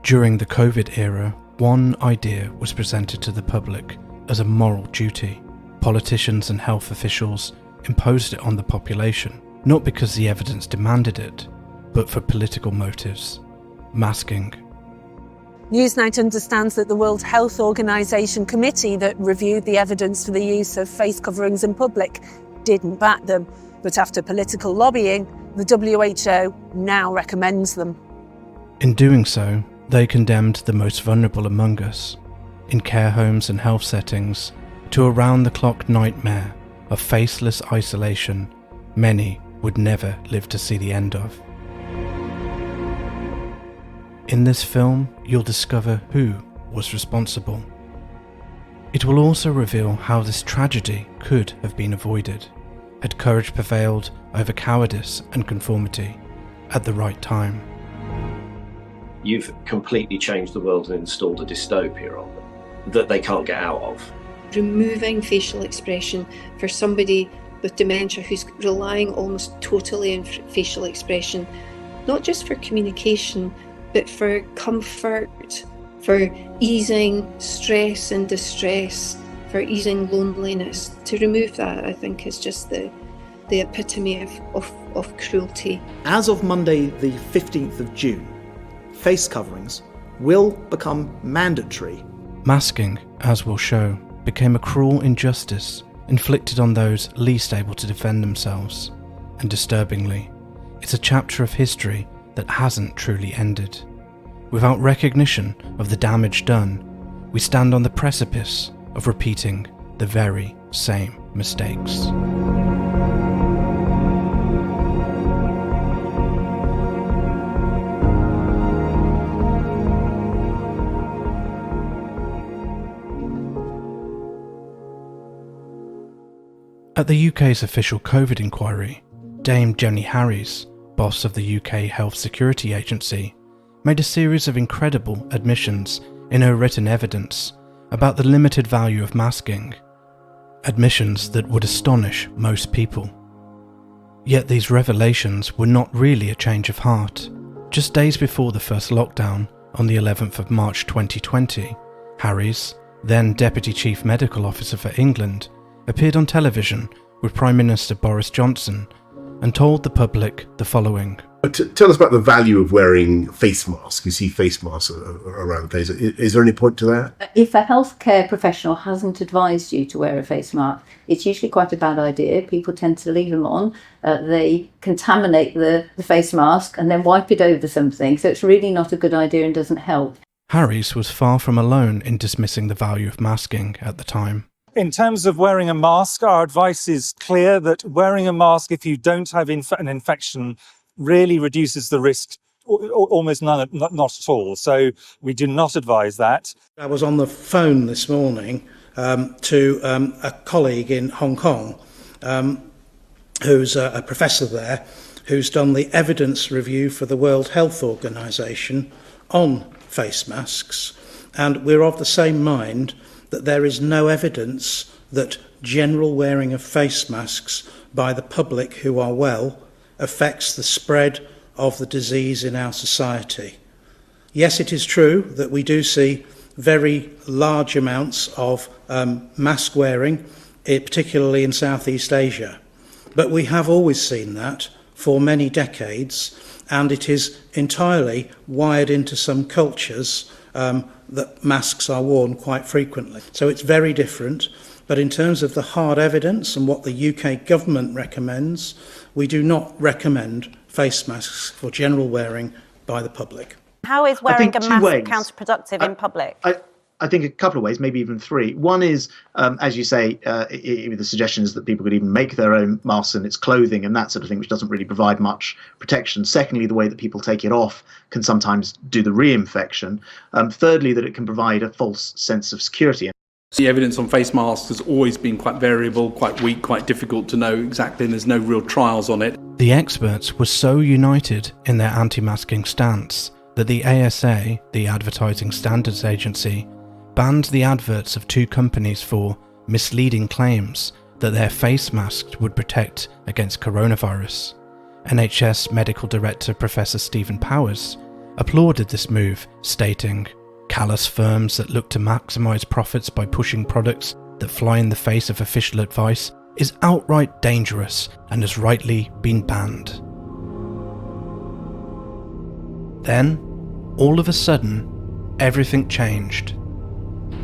During the COVID era, one idea was presented to the public as a moral duty. Politicians and health officials imposed it on the population, not because the evidence demanded it, but for political motives. Masking. Newsnight understands that the World Health Organization committee that reviewed the evidence for the use of face coverings in public didn't back them, but after political lobbying, the WHO now recommends them. In doing so, they condemned the most vulnerable among us, in care homes and health settings, to a round-the-clock nightmare of faceless isolation many would never live to see the end of. In this film, you'll discover who was responsible. It will also reveal how this tragedy could have been avoided, had courage prevailed over cowardice and conformity at the right time. You've completely changed the world and installed a dystopia on them that they can't get out of. Removing facial expression for somebody with dementia who's relying almost totally on facial expression, not just for communication, but for comfort, for easing stress and distress, for easing loneliness. To remove that, I think, is just the epitome of cruelty. As of Monday, the 15th of June, face coverings will become mandatory. Masking, as we'll show, became a cruel injustice inflicted on those least able to defend themselves. And disturbingly, it's a chapter of history that hasn't truly ended. Without recognition of the damage done, we stand on the precipice of repeating the very same mistakes. At the UK's official COVID inquiry, Dame Jenny Harries, boss of the UK Health Security Agency, made a series of incredible admissions in her written evidence about the limited value of masking. Admissions that would astonish most people. Yet these revelations were not really a change of heart. Just days before the first lockdown, on the 11th of March 2020, Harries, then Deputy Chief Medical Officer for England, appeared on television with Prime Minister Boris Johnson and told the public the following. Tell us about the value of wearing face masks. You see face masks around the place. Is there any point to that? If a healthcare professional hasn't advised you to wear a face mask, it's usually quite a bad idea. People tend to leave them on. They contaminate the face mask and then wipe it over something. So it's really not a good idea and doesn't help. Harries was far from alone in dismissing the value of masking at the time. In terms of wearing a mask, our advice is clear that wearing a mask if you don't have an infection really reduces the risk, almost none, not at all. So we do not advise that. I was on the phone this morning to a colleague in Hong Kong who's a professor there, who's done the evidence review for the World Health Organization on face masks. And we're of the same mind that there is no evidence that general wearing of face masks by the public who are well affects the spread of the disease in our society. Yes, it is true that we do see very large amounts of mask wearing, particularly in Southeast Asia. But we have always seen that for many decades, and it is entirely wired into some cultures that masks are worn quite frequently. So it's very different. But in terms of the hard evidence and what the UK government recommends, we do not recommend face masks for general wearing by the public. How is wearing a mask counterproductive in public? I think a couple of ways, maybe even three. One is, as you say, the suggestion is that people could even make their own masks and its clothing and that sort of thing, which doesn't really provide much protection. Secondly, the way that people take it off can sometimes do the reinfection. Thirdly, that it can provide a false sense of security. The evidence on face masks has always been quite variable, quite weak, quite difficult to know exactly, and there's no real trials on it. The experts were so united in their anti-masking stance that the ASA, the Advertising Standards Agency, banned the adverts of two companies for misleading claims that their face masks would protect against coronavirus. NHS Medical Director Professor Stephen Powers applauded this move, stating, "Callous firms that look to maximise profits by pushing products that fly in the face of official advice is outright dangerous and has rightly been banned." Then, all of a sudden, everything changed.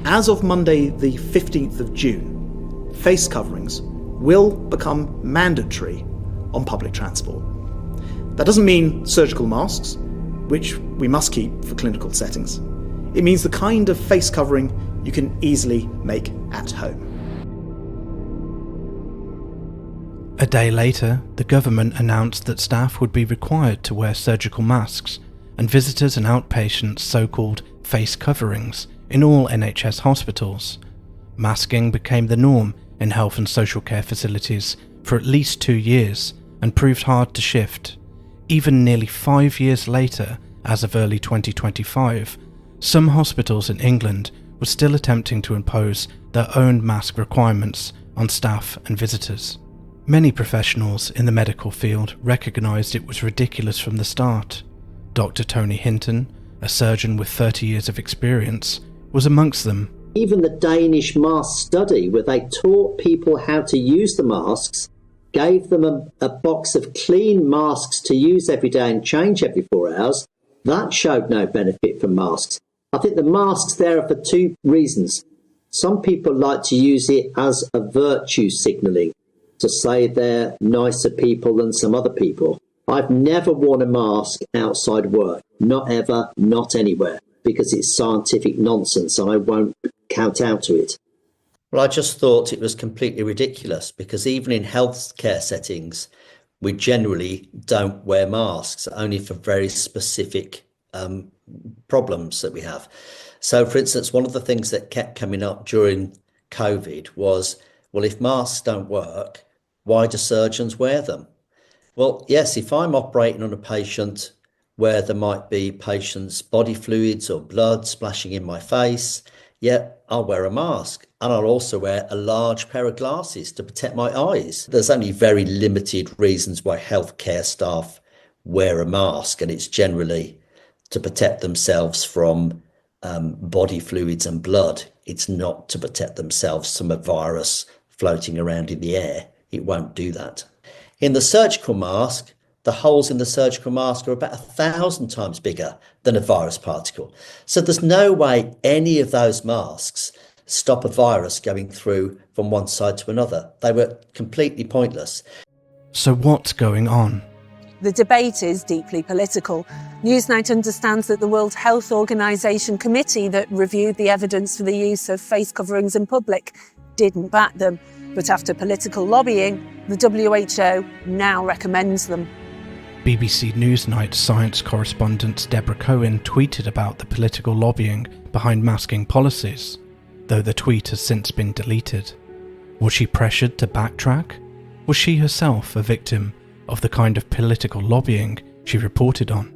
As of Monday the 15th of June, face coverings will become mandatory on public transport. That doesn't mean surgical masks, which we must keep for clinical settings. It means the kind of face covering you can easily make at home. A day later, the government announced that staff would be required to wear surgical masks and visitors and outpatients so-called face coverings in all NHS hospitals. Masking became the norm in health and social care facilities for at least 2 years and proved hard to shift. Even nearly 5 years later, as of early 2025, some hospitals in England were still attempting to impose their own mask requirements on staff and visitors. Many professionals in the medical field recognised it was ridiculous from the start. Dr. Tony Hinton, a surgeon with 30 years of experience, was amongst them. Even the Danish mask study, where they taught people how to use the masks, gave them a box of clean masks to use every day and change every 4 hours, that showed no benefit from masks. I think the masks there are for two reasons. Some people like to use it as a virtue signalling, to say they're nicer people than some other people. I've never worn a mask outside work, not ever, not anywhere, because it's scientific nonsense and I won't kowtow to it. Well, I just thought it was completely ridiculous because even in healthcare settings, we generally don't wear masks, only for very specific problems that we have. So, for instance, one of the things that kept coming up during COVID was, well, if masks don't work, why do surgeons wear them? Well, yes, if I'm operating on a patient where there might be patient's body fluids or blood splashing in my face, yeah, I'll wear a mask. And I'll also wear a large pair of glasses to protect my eyes. There's only very limited reasons why healthcare staff wear a mask, and it's generally to protect themselves from body fluids and blood. It's not to protect themselves from a virus floating around in the air. It won't do that. In the surgical mask, the holes in the surgical mask are about 1,000 times bigger than a virus particle. So there's no way any of those masks stop a virus going through from one side to another. They were completely pointless. So what's going on? The debate is deeply political. Newsnight understands that the World Health Organization committee that reviewed the evidence for the use of face coverings in public didn't back them. But after political lobbying, the WHO now recommends them. BBC Newsnight science correspondent Deborah Cohen tweeted about the political lobbying behind masking policies, though the tweet has since been deleted. Was she pressured to backtrack? Was she herself a victim of the kind of political lobbying she reported on?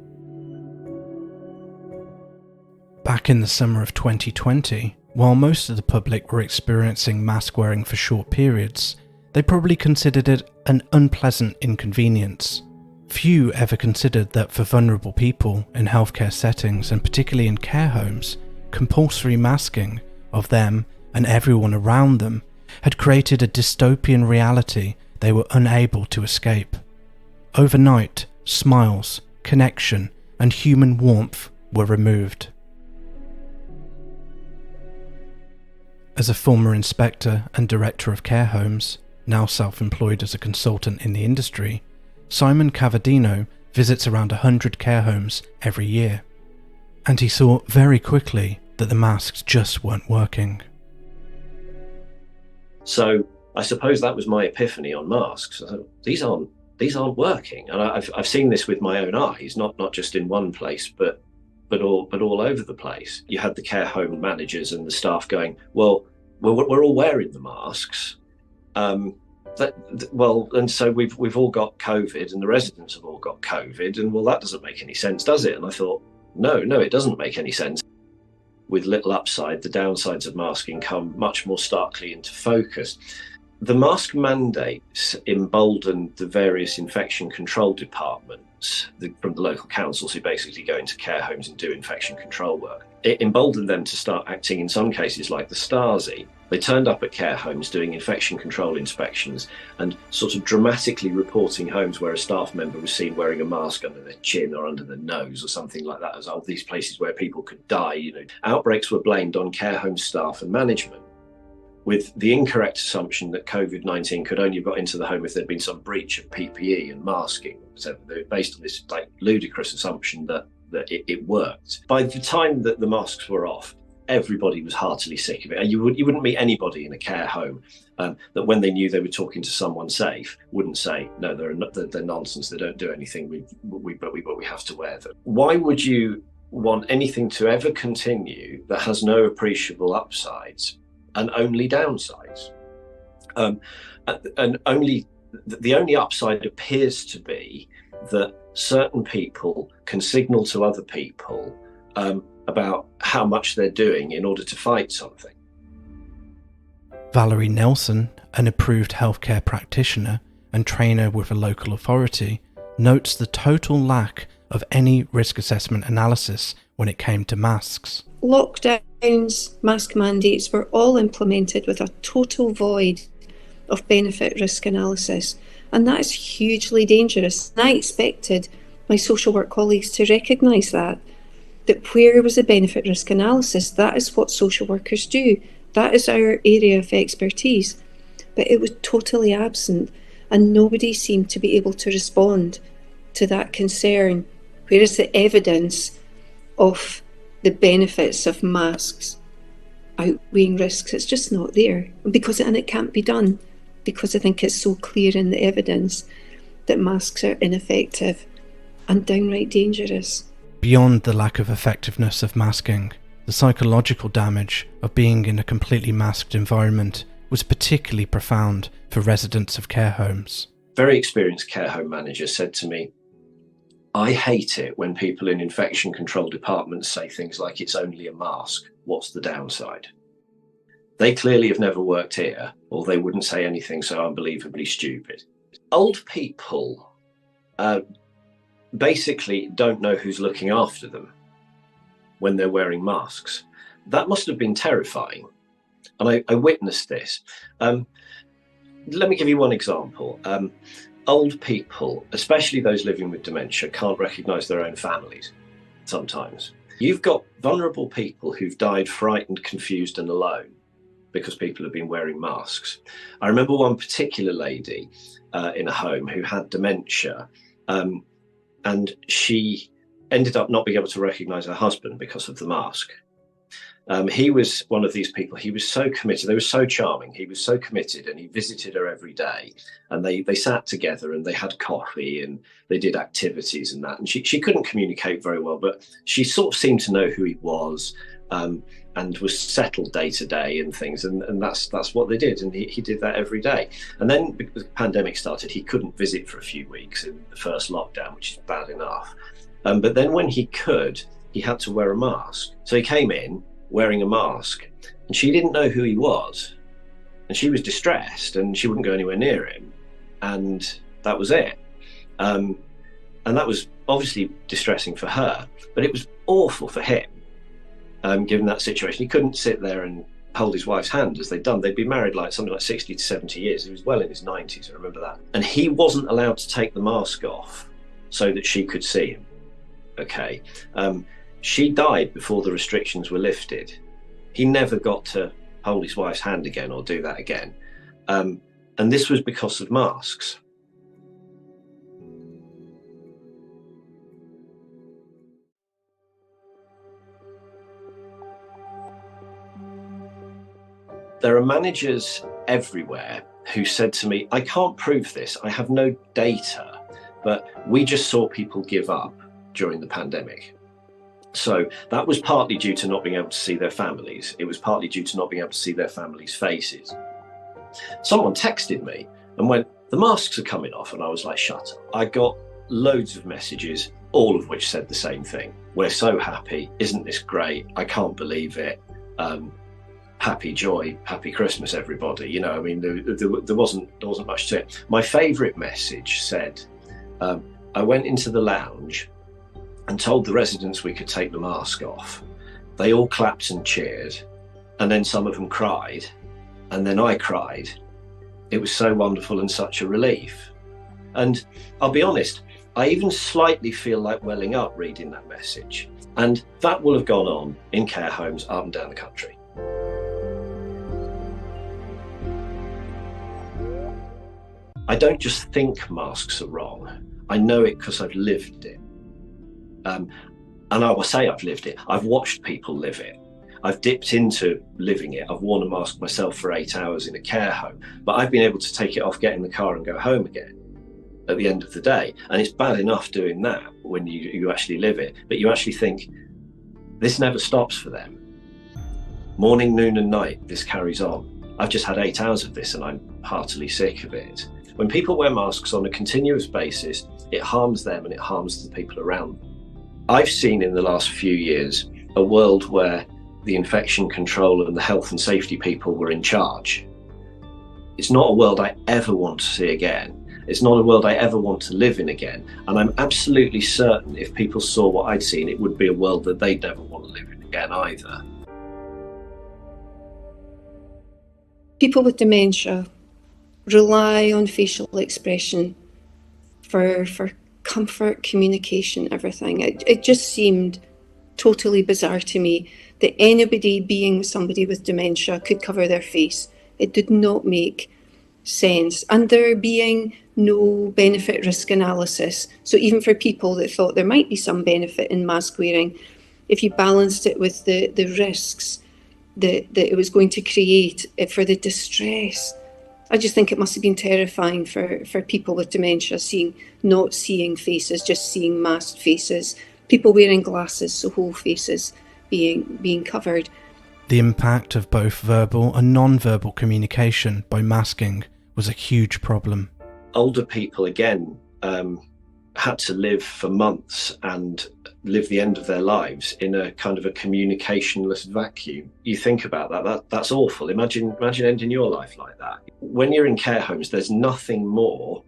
Back in the summer of 2020, while most of the public were experiencing mask wearing for short periods, they probably considered it an unpleasant inconvenience. Few ever considered that for vulnerable people in healthcare settings, and particularly in care homes, compulsory masking of them and everyone around them had created a dystopian reality they were unable to escape. Overnight, smiles, connection, and human warmth were removed. As a former inspector and director of care homes, now self-employed as a consultant in the industry, Simon Cavadino visits around 100 care homes every year. And he saw very quickly that the masks just weren't working. So I suppose that was my epiphany on masks. I thought, these aren't working. And I've seen this with my own eyes, not just in one place, but all over the place. You had the care home managers and the staff going, well, we're all wearing the masks. And so we've all got COVID, and the residents have all got COVID, and well, that doesn't make any sense, does it? And I thought, no, it doesn't make any sense. With little upside, the downsides of masking come much more starkly into focus. The mask mandates emboldened the various infection control departments from the local councils who basically go into care homes and do infection control work. It emboldened them to start acting in some cases like the Stasi. They turned up at care homes doing infection control inspections and sort of dramatically reporting homes where a staff member was seen wearing a mask under their chin or under their nose or something like that, as all these places where people could die. Outbreaks were blamed on care home staff and management, with the incorrect assumption that COVID-19 could only have got into the home if there'd been some breach of PPE and masking. So they were based on this ludicrous assumption that it worked. By the time that the masks were off, everybody was heartily sick of it. And you wouldn't meet anybody in a care home that when they knew they were talking to someone safe wouldn't say, no, they're nonsense, they don't do anything, but we have to wear them. Why would you want anything to ever continue that has no appreciable upsides and only downsides? And the only upside appears to be that certain people can signal to other people about how much they're doing in order to fight something. Valerie Nelson, an approved healthcare practitioner and trainer with a local authority, notes the total lack of any risk assessment analysis when it came to masks. Lockdowns, mask mandates were all implemented with a total void of benefit risk analysis, and that is hugely dangerous. And I expected my social work colleagues to recognise that where there was a benefit risk analysis, that is what social workers do. That is our area of expertise. But it was totally absent, and nobody seemed to be able to respond to that concern. Where is the evidence of the benefits of masks outweighing risks? It's just not there. And it can't be done, because I think it's so clear in the evidence that masks are ineffective and downright dangerous. Beyond the lack of effectiveness of masking, the psychological damage of being in a completely masked environment was particularly profound for residents of care homes. Very experienced care home manager said to me, I hate it when people in infection control departments say things like, it's only a mask, what's the downside? They clearly have never worked here, or they wouldn't say anything so unbelievably stupid. Old people basically don't know who's looking after them when they're wearing masks. That must have been terrifying. And I witnessed this. Let me give you one example. Old people, especially those living with dementia, can't recognise their own families sometimes. You've got vulnerable people who've died frightened, confused and alone because people have been wearing masks. I remember one particular lady in a home who had dementia, and she ended up not being able to recognise her husband because of the mask. He was one of these people. He was so committed. They were so charming. He was so committed, and he visited her every day. And they sat together and they had coffee and they did activities and that. And she couldn't communicate very well, but she sort of seemed to know who he was, and was settled day to day and things. And that's what they did. And he did that every day. And then because the pandemic started, he couldn't visit for a few weeks in the first lockdown, which is bad enough. But then when he could, he had to wear a mask. So he came in wearing a mask, and she didn't know who he was, and she was distressed, and she wouldn't go anywhere near him, and that was it. And that was obviously distressing for her, but it was awful for him, given that situation. He couldn't sit there and hold his wife's hand as they'd done. They'd been married something like 60 to 70 years. He was well in his 90s, I remember that. And he wasn't allowed to take the mask off so that she could see him. Okay. She died before the restrictions were lifted. He never got to hold his wife's hand again or do that again. And this was because of masks. There are managers everywhere who said to me, I can't prove this, I have no data, but we just saw people give up during the pandemic. So that was partly due to not being able to see their families. It was partly due to not being able to see their families' faces. Someone texted me and went, the masks are coming off. And I was like, shut up. I got loads of messages, all of which said the same thing. We're so happy. Isn't this great? I can't believe it. happy, joy, happy Christmas, everybody. You know, I mean, there wasn't much to it. My favourite message said, I went into the lounge and told the residents we could take the mask off. They all clapped and cheered, and then some of them cried, and then I cried. It was so wonderful and such a relief. And I'll be honest, I even slightly feel like welling up reading that message. And that will have gone on in care homes up and down the country. I don't just think masks are wrong. I know it because I've lived it. And I will say I've lived it. I've watched people live it. I've dipped into living it. I've worn a mask myself for 8 hours in a care home, but I've been able to take it off, get in the car and go home again at the end of the day. And it's bad enough doing that when you actually live it, but you actually think, this never stops for them. Morning, noon and night, this carries on. I've just had 8 hours of this and I'm heartily sick of it. When people wear masks on a continuous basis, it harms them and it harms the people around them. I've seen in the last few years a world where the infection control and the health and safety people were in charge. It's not a world I ever want to see again. It's not a world I ever want to live in again. And I'm absolutely certain if people saw what I'd seen, it would be a world that they'd never want to live in again either. People with dementia rely on facial expression for comfort, communication, everything. It just seemed totally bizarre to me that anybody being somebody with dementia could cover their face. It did not make sense. And there being no benefit risk analysis. So even for people that thought there might be some benefit in mask wearing, if you balanced it with the risks that it was going to create for the distress, I just think it must have been terrifying for people with dementia, not seeing faces, just seeing masked faces, people wearing glasses, so whole faces being covered. The impact of both verbal and non-verbal communication by masking was a huge problem. Older people, again, had to live for months and live the end of their lives in a kind of a communicationless vacuum. You think about that's awful. Imagine ending your life like that. When you're in care homes, there's nothing more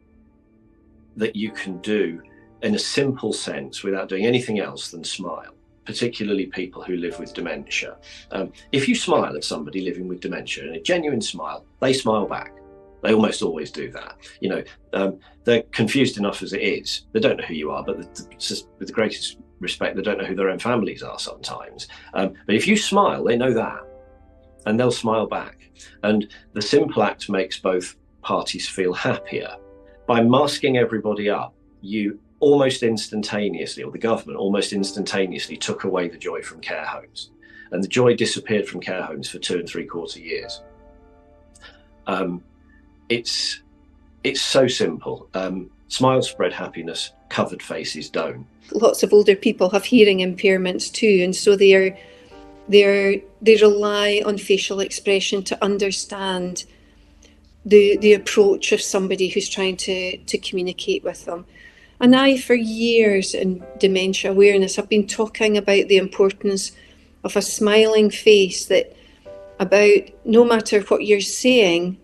that you can do in a simple sense without doing anything else than smile, particularly people who live with dementia. If you smile at somebody living with dementia, and a genuine smile, they smile back. They almost always do that. You know, they're confused enough as it is. They don't know who you are, but with the greatest respect, they don't know who their own families are sometimes. But if you smile, they know that, and they'll smile back. And the simple act makes both parties feel happier. By masking everybody up, you almost instantaneously, or the government almost instantaneously, took away the joy from care homes. And the joy disappeared from care homes for 2 3/4 years. It's so simple. Smiles spread happiness, covered faces don't. Lots of older people have hearing impairments too, and so they rely on facial expression to understand the approach of somebody who's trying to communicate with them. And I, for years in dementia awareness, have been talking about the importance of a smiling face, that about no matter what you're saying,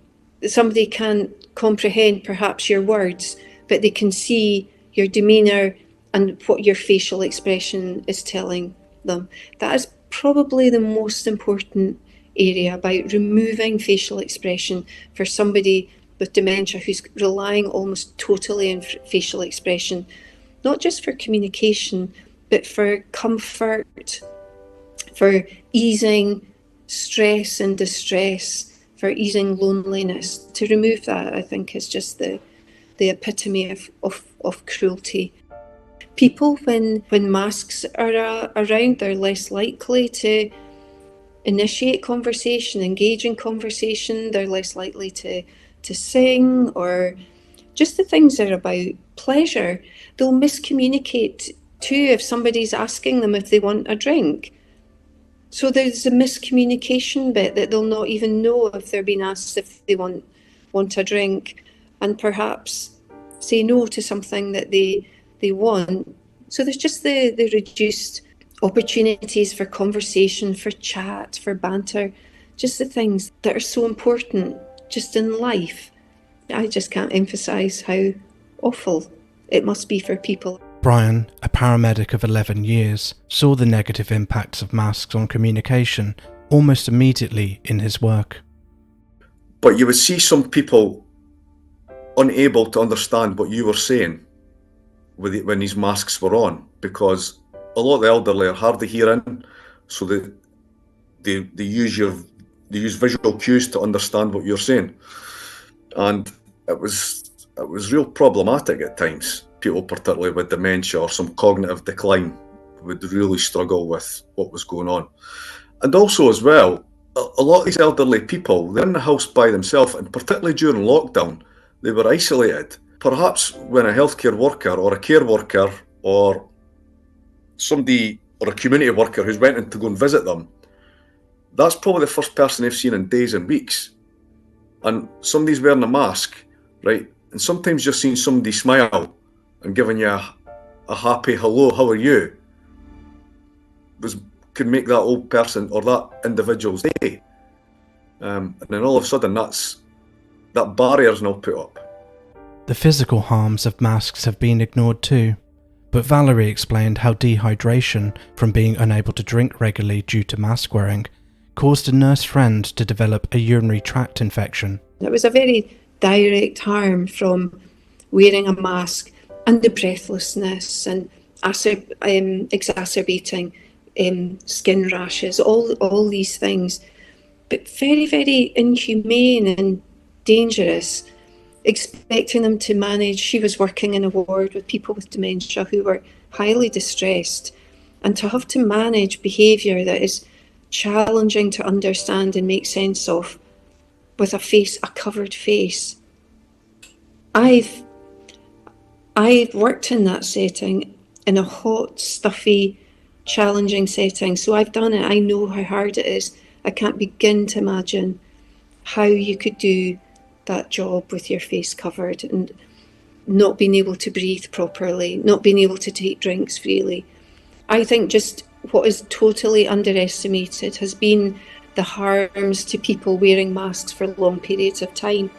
somebody can't comprehend perhaps your words, but they can see your demeanour and what your facial expression is telling them. That is probably the most important area, about removing facial expression for somebody with dementia who's relying almost totally on facial expression, not just for communication, but for comfort, for easing stress and distress, for easing loneliness. To remove that, I think, is just the epitome of cruelty. People, when masks are around, they're less likely to initiate conversation, engage in conversation. They're less likely to sing, or just the things that are about pleasure. They'll miscommunicate too if somebody's asking them if they want a drink. So there's a miscommunication bit that they'll not even know if they're being asked if they want a drink, and perhaps say no to something that they want. So there's just the reduced opportunities for conversation, for chat, for banter, just the things that are so important just in life. I just can't emphasise how awful it must be for people. Brian, a paramedic of 11 years, saw the negative impacts of masks on communication almost immediately in his work. But you would see some people unable to understand what you were saying when these masks were on, because a lot of the elderly are hard of hearing, so they use visual cues to understand what you're saying, and it was real problematic at times. People, particularly with dementia or some cognitive decline, would really struggle with what was going on. And also as well, a lot of these elderly people, they're in the house by themselves, and particularly during lockdown, they were isolated. Perhaps when a healthcare worker or a care worker or somebody or a community worker who's went in to go and visit them, that's probably the first person they've seen in days and weeks. And somebody's wearing a mask, right? And sometimes just seeing somebody smile and giving you a happy hello, how are you, could make that old person or that individual's day. And then all of a sudden that barrier's now put up. The physical harms of masks have been ignored too, but Valerie explained how dehydration from being unable to drink regularly due to mask wearing caused a nurse friend to develop a urinary tract infection. It was a very direct harm from wearing a mask and the breathlessness and exacerbating skin rashes, all these things, but very, very inhumane and dangerous. Expecting them to manage, she was working in a ward with people with dementia who were highly distressed, and to have to manage behaviour that is challenging to understand and make sense of with a covered face. I've worked in that setting, in a hot, stuffy, challenging setting, so I've done it. I know how hard it is. I can't begin to imagine how you could do that job with your face covered and not being able to breathe properly, not being able to take drinks freely. I think just what is totally underestimated has been the harms to people wearing masks for long periods of time.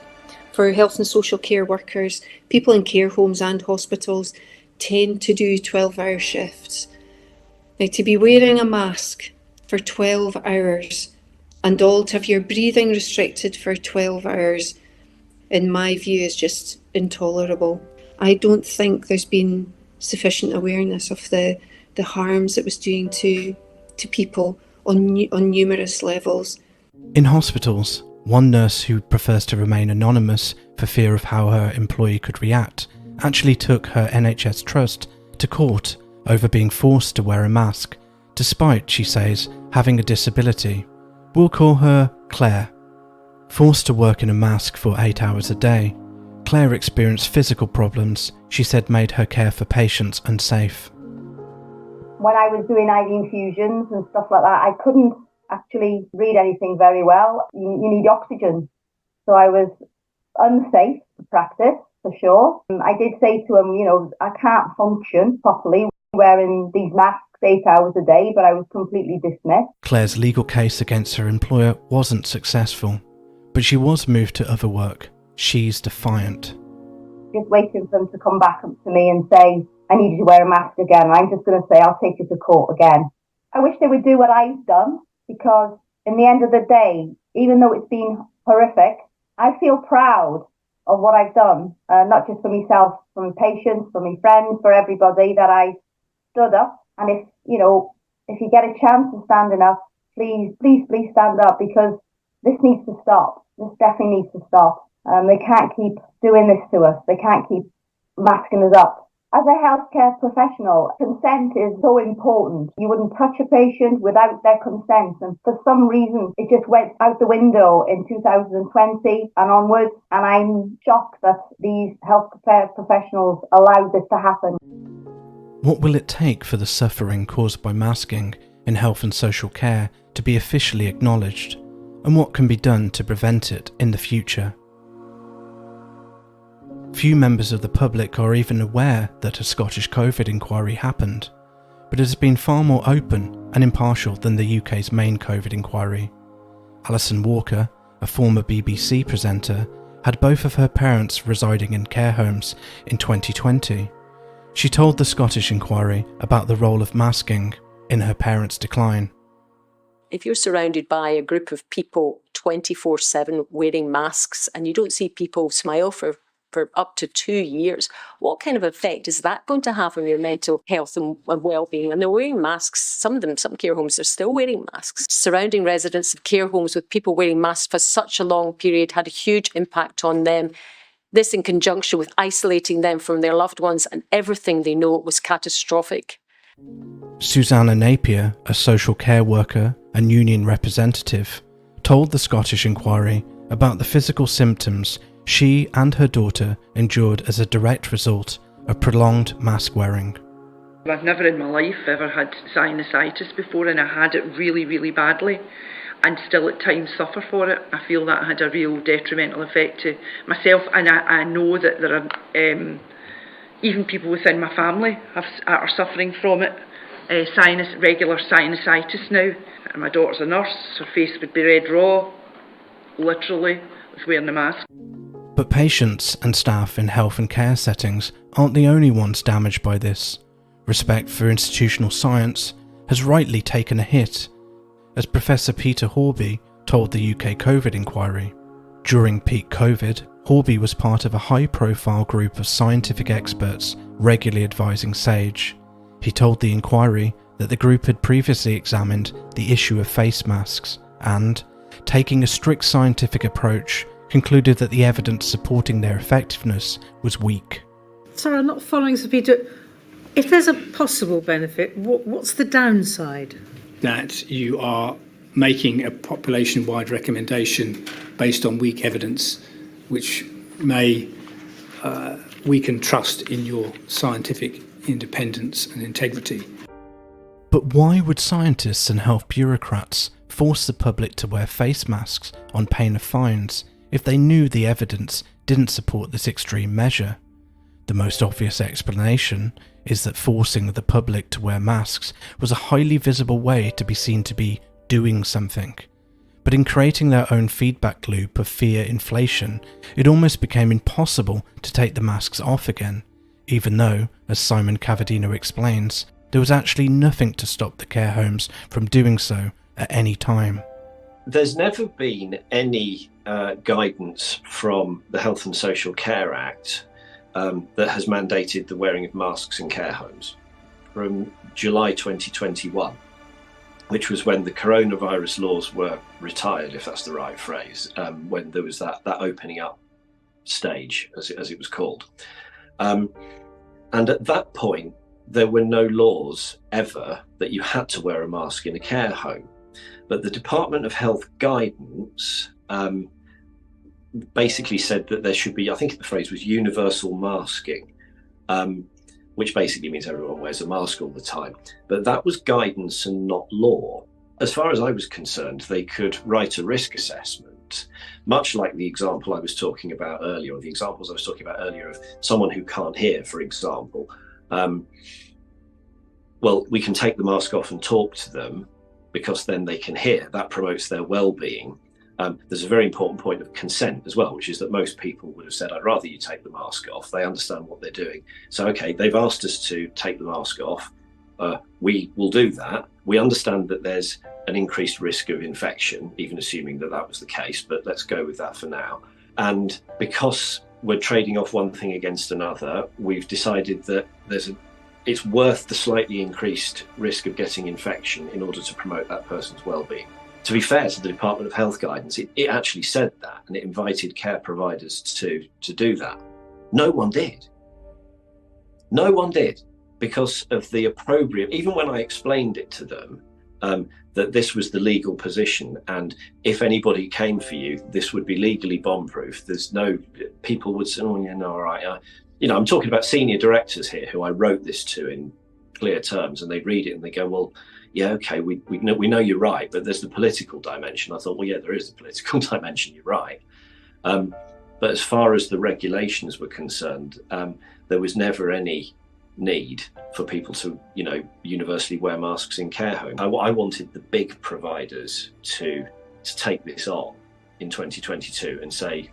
For health and social care workers, people in care homes and hospitals tend to do 12-hour shifts. Now, to be wearing a mask for 12 hours and all to have your breathing restricted for 12 hours, in my view, is just intolerable. I don't think there's been sufficient awareness of the harms it was doing to people on numerous levels. In hospitals, one nurse who prefers to remain anonymous for fear of how her employee could react actually took her NHS trust to court over being forced to wear a mask, despite, she says, having a disability. We'll call her Claire. Forced to work in a mask for 8 hours a day, Claire experienced physical problems she said made her care for patients unsafe. When I was doing IV infusions and stuff like that, I couldn't actually read anything very well. You need oxygen. So I was unsafe to practice, for sure. I did say to him, I can't function properly wearing these masks 8 hours a day, but I was completely dismissed. Claire's legal case against her employer wasn't successful, but she was moved to other work. She's defiant. Just waiting for them to come back up to me and say, I need you to wear a mask again. I'm just going to say, I'll take you to court again. I wish they would do what I've done, because in the end of the day, even though it's been horrific, I feel proud of what I've done, not just for myself, for my patients, for my friends, for everybody, that I stood up. And if you get a chance of standing up, please stand up, because this needs to stop. This definitely needs to stop. They can't keep doing this to us. They can't keep masking us up. As a healthcare professional, consent is so important. You wouldn't touch a patient without their consent. And for some reason, it just went out the window in 2020 and onwards. And I'm shocked that these healthcare professionals allowed this to happen. What will it take for the suffering caused by masking in health and social care to be officially acknowledged? And what can be done to prevent it in the future? Few members of the public are even aware that a Scottish COVID inquiry happened, but it has been far more open and impartial than the UK's main COVID inquiry. Alison Walker, a former BBC presenter, had both of her parents residing in care homes in 2020. She told the Scottish Inquiry about the role of masking in her parents' decline. If you're surrounded by a group of people 24/7 wearing masks and you don't see people smile for up to 2 years, what kind of effect is that going to have on your mental health and well-being? And they're wearing masks, some care homes are still wearing masks. Surrounding residents of care homes with people wearing masks for such a long period had a huge impact on them. This in conjunction with isolating them from their loved ones and everything they know was catastrophic. Susanna Napier, a social care worker and union representative, told the Scottish Inquiry about the physical symptoms she and her daughter endured as a direct result of prolonged mask wearing. I've never in my life ever had sinusitis before, and I had it really, really badly and still at times suffer for it. I feel that had a real detrimental effect to myself, and I know that there are even people within my family are suffering from it. Regular sinusitis now. And my daughter's a nurse, her face would be red raw, literally, with wearing the mask. But patients and staff in health and care settings aren't the only ones damaged by this. Respect for institutional science has rightly taken a hit, as Professor Peter Horby told the UK COVID Inquiry. During peak COVID, Horby was part of a high-profile group of scientific experts regularly advising SAGE. He told the Inquiry that the group had previously examined the issue of face masks and, taking a strict scientific approach, concluded that the evidence supporting their effectiveness was weak. Sorry, I'm not following Sir Peter. If there's a possible benefit, what's the downside? That you are making a population-wide recommendation based on weak evidence, which may weaken trust in your scientific independence and integrity. But why would scientists and health bureaucrats force the public to wear face masks on pain of fines if they knew the evidence didn't support this extreme measure? The most obvious explanation is that forcing the public to wear masks was a highly visible way to be seen to be doing something. But in creating their own feedback loop of fear inflation, it almost became impossible to take the masks off again, even though, as Simon Cavadino explains, there was actually nothing to stop the care homes from doing so at any time. There's never been any guidance from the Health and Social Care Act that has mandated the wearing of masks in care homes from July 2021, which was when the coronavirus laws were retired, if that's the right phrase, when there was that opening up stage, as it was called. And at that point, there were no laws ever that you had to wear a mask in a care home. But the Department of Health guidance basically said that there should be, I think the phrase was universal masking, which basically means everyone wears a mask all the time. But that was guidance and not law. As far as I was concerned, they could write a risk assessment, much like the example I was talking about earlier, or the examples I was talking about earlier of someone who can't hear, for example. Well, we can take the mask off and talk to them because then they can hear. That promotes their well-being. There's a very important point of consent as well, which is that most people would have said, I'd rather you take the mask off. They understand what they're doing. So, okay, they've asked us to take the mask off. We will do that. We understand that there's an increased risk of infection, even assuming that that was the case, but let's go with that for now. And because we're trading off one thing against another, we've decided that it's worth the slightly increased risk of getting infection in order to promote that person's well-being. To be fair to the Department of Health guidance, it actually said that, and it invited care providers to do that. No one did. No one did, because of the opprobrium. Even when I explained it to them, that this was the legal position, and if anybody came for you, this would be legally bomb-proof. People would say, oh, yeah, no, all right. I'm talking about senior directors here who I wrote this to in clear terms, and they read it and they go, well, yeah, okay, we know you're right, but there's the political dimension. I thought, well, yeah, there is the political dimension, you're right. But as far as the regulations were concerned, there was never any need for people to, universally wear masks in care homes. I wanted the big providers to to take this on in 2022 and say,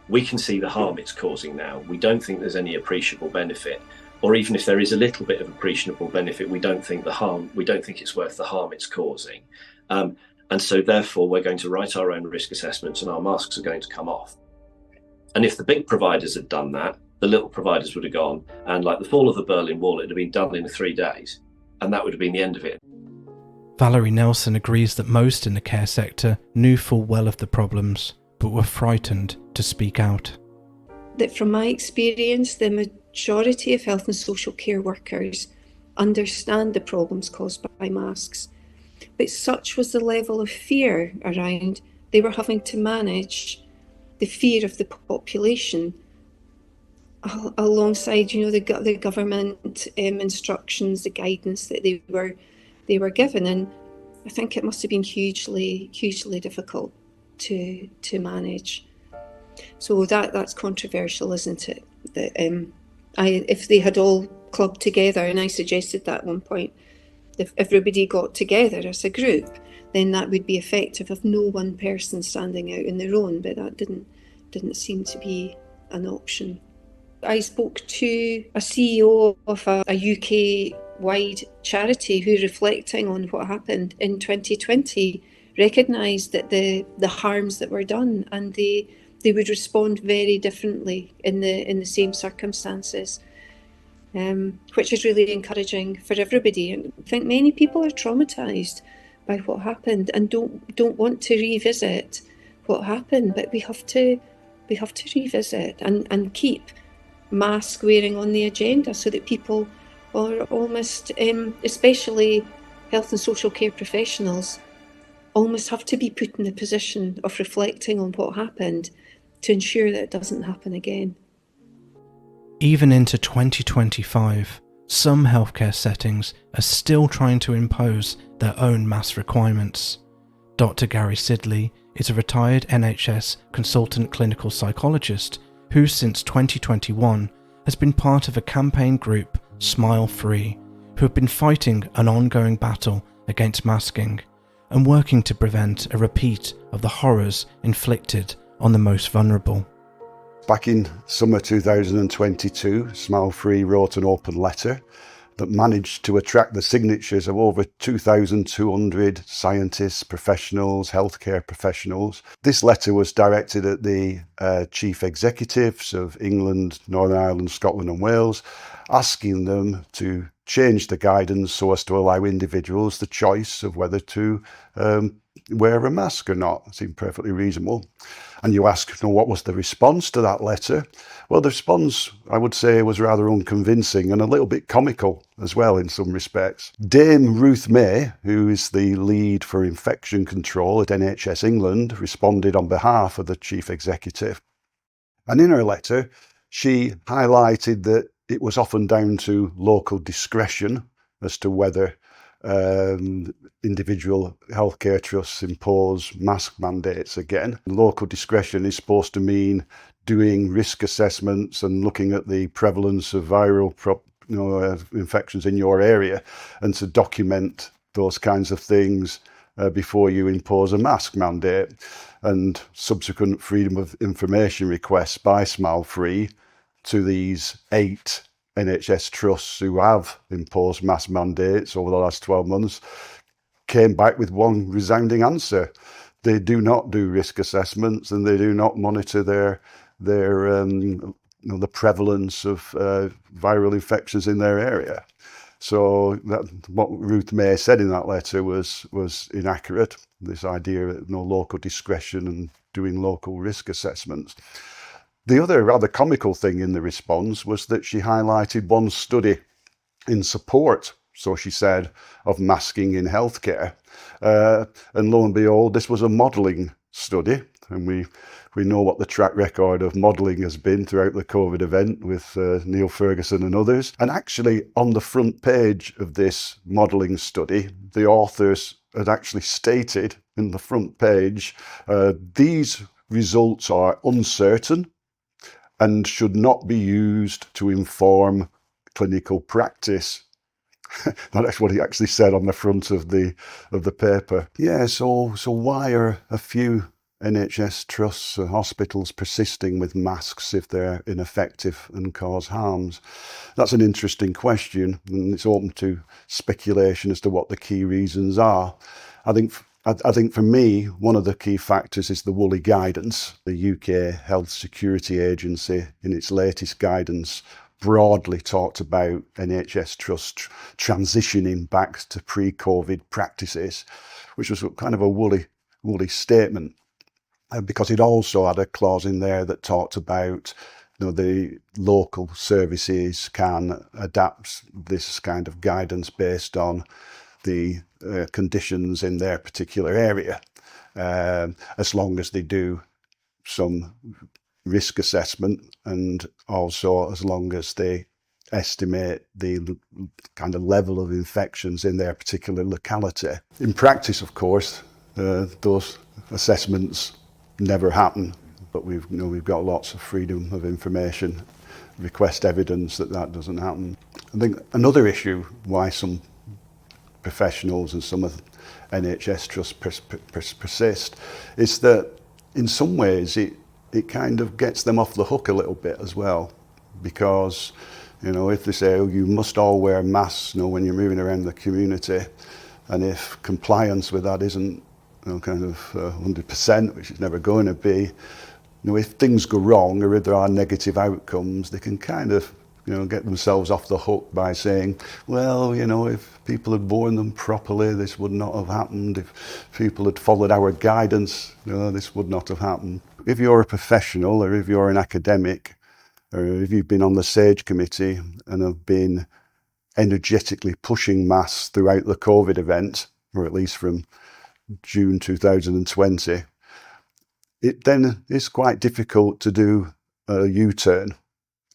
we can see the harm it's causing now. We don't think there's any appreciable benefit, or even if there is a little bit of appreciable benefit, we don't think it's worth the harm it's causing. And so therefore we're going to write our own risk assessments and our masks are going to come off. And if the big providers had done that, the little providers would have gone, and like the fall of the Berlin Wall, it would have been done in 3 days, and that would have been the end of it. Valerie Nelson agrees that most in the care sector knew full well of the problems, but were frightened to speak out. That from my experience, the majority of health and social care workers understand the problems caused by masks, but such was the level of fear around, they were having to manage the fear of the population alongside, the government instructions, the guidance that they were given, and I think it must have been hugely difficult to manage. So that's controversial, isn't it? That if they had all clubbed together, and I suggested that at one point, if everybody got together as a group, then that would be effective of no one person standing out on their own, but that didn't seem to be an option. I spoke to a CEO of a UK-wide charity who, reflecting on what happened in 2020, recognised that the harms that were done, and they would respond very differently in the same circumstances, which is really encouraging for everybody. And I think many people are traumatised by what happened and don't want to revisit what happened, but we have to revisit and keep mask wearing on the agenda, so that people are almost, especially health and social care professionals, almost have to be put in the position of reflecting on what happened to ensure that it doesn't happen again. Even into 2025, some healthcare settings are still trying to impose their own mask requirements. Dr. Gary Sidley is a retired NHS consultant clinical psychologist who since 2021 has been part of a campaign group, Smile Free, who have been fighting an ongoing battle against masking and working to prevent a repeat of the horrors inflicted on the most vulnerable. Back in summer 2022, Smile Free wrote an open letter that managed to attract the signatures of over 2,200 scientists, professionals, healthcare professionals. This letter was directed at the chief executives of England, Northern Ireland, Scotland and Wales, asking them to change the guidance so as to allow individuals the choice of whether to wear a mask or not. It seemed perfectly reasonable. And you ask, what was the response to that letter? Well, the response, I would say, was rather unconvincing and a little bit comical as well in some respects. Dame Ruth May, who is the lead for infection control at NHS England, responded on behalf of the chief executive. And in her letter, she highlighted that it was often down to local discretion as to whether individual healthcare trusts impose mask mandates again. Local discretion is supposed to mean doing risk assessments and looking at the prevalence of viral infections in your area, and to document those kinds of things before you impose a mask mandate. And subsequent freedom of information requests by Smile Free to these 8 NHS trusts who have imposed mask mandates over the last 12 months came back with one resounding answer. They do not do risk assessments and they do not monitor the prevalence of viral infections in their area. So what Ruth May said in that letter was inaccurate. This idea of local discretion and doing local risk assessments. The other rather comical thing in the response was that she highlighted one study in support, so she said, of masking in healthcare. And lo and behold, this was a modelling study. And we know what the track record of modelling has been throughout the COVID event with Neil Ferguson and others. And actually, on the front page of this modelling study, the authors had actually stated in the front page, these results are uncertain and should not be used to inform clinical practice. That's what he actually said on the front of the paper. Yeah, so why are a few NHS trusts and hospitals persisting with masks if they're ineffective and cause harms? That's an interesting question, and it's open to speculation as to what the key reasons are. I think for me, one of the key factors is the woolly guidance. The UK Health Security Agency, in its latest guidance, broadly talked about NHS trusts transitioning back to pre-COVID practices, which was kind of a woolly statement, because it also had a clause in there that talked about, you know, the local services can adapt this kind of guidance based on the conditions in their particular area, as long as they do some risk assessment, and also as long as they estimate the kind of level of infections in their particular locality. In practice, of course, those assessments never happen, but we've got lots of freedom of information, request evidence that doesn't happen. I think another issue why some professionals and some of NHS trusts persist is that in some ways it kind of gets them off the hook a little bit as well, because, you know, if they say, oh, you must all wear masks, you know, when you're moving around the community, and if compliance with that isn't, you know, kind of 100%, which it's never going to be, you know, if things go wrong or if there are negative outcomes, they can kind of, you know, get themselves off the hook by saying, well, you know, if people had worn them properly, this would not have happened. If people had followed our guidance, you know, this would not have happened. If you're a professional, or if you're an academic, or if you've been on the SAGE committee and have been energetically pushing masks throughout the COVID event, or at least from June 2020, it then is quite difficult to do a U-turn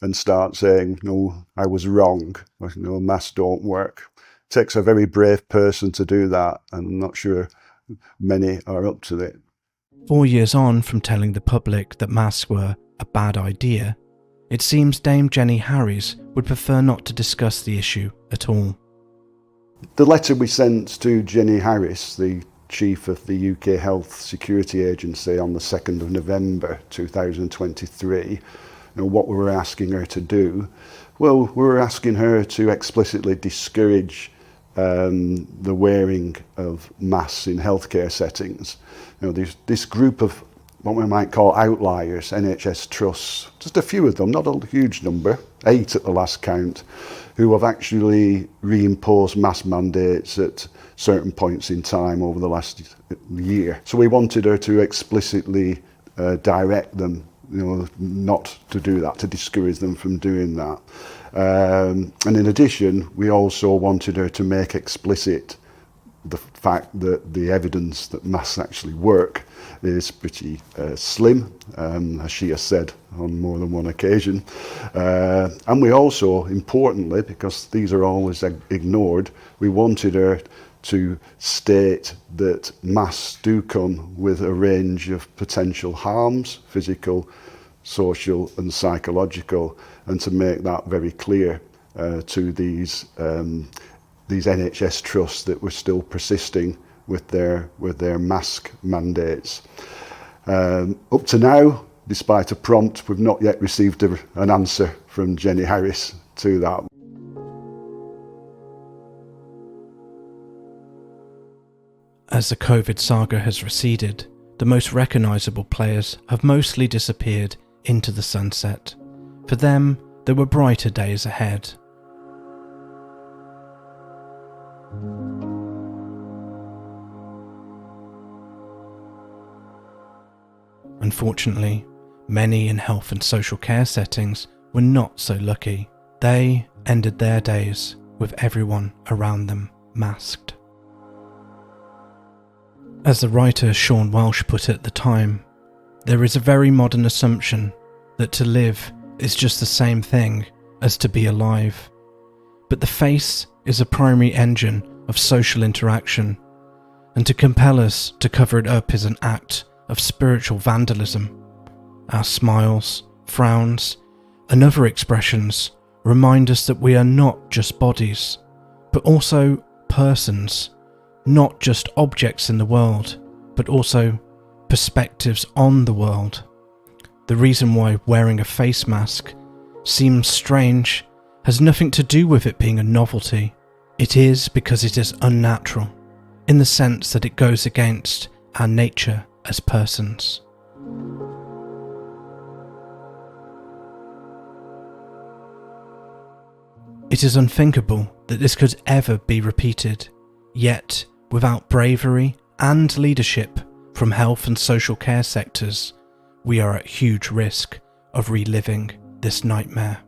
and start saying, no, I was wrong, or, you know, masks don't work. It takes a very brave person to do that, and I'm not sure many are up to it. 4 years on from telling the public that masks were a bad idea, it seems Dame Jenny Harries would prefer not to discuss the issue at all. The letter we sent to Jenny Harries, the chief of the UK Health Security Agency, on the 2nd of November 2023, you know, what we were asking her to do, well, we were asking her to explicitly discourage the wearing of masks in healthcare settings. You know, this group of what we might call outliers, NHS trusts, just a few of them, not a huge number, 8 at the last count, who have actually reimposed mask mandates at certain points in time over the last year. So we wanted her to explicitly direct them, you know, not to do that, to discourage them from doing that. And in addition, we also wanted her to make explicit the fact that the evidence that masks actually work is pretty slim, as she has said on more than one occasion. And we also, importantly, because these are always ignored, we wanted her to state that masks do come with a range of potential harms, physical, social and psychological, and to make that very clear to these NHS trusts that were still persisting with their mask mandates. Up to now, despite a prompt, we've not yet received an answer from Jenny Harries to that. As the COVID saga has receded, the most recognisable players have mostly disappeared into the sunset. For them, there were brighter days ahead. Unfortunately, many in health and social care settings were not so lucky. They ended their days with everyone around them masked. As the writer Sean Welsh put it at the time, there is a very modern assumption that to live is just the same thing as to be alive. But the face is a primary engine of social interaction, and to compel us to cover it up is an act of spiritual vandalism. Our smiles, frowns, and other expressions remind us that we are not just bodies, but also persons, not just objects in the world, but also perspectives on the world. The reason why wearing a face mask seems strange has nothing to do with it being a novelty. It is because it is unnatural, in the sense that it goes against our nature as persons. It is unthinkable that this could ever be repeated, yet without bravery and leadership from health and social care sectors, we are at huge risk of reliving this nightmare.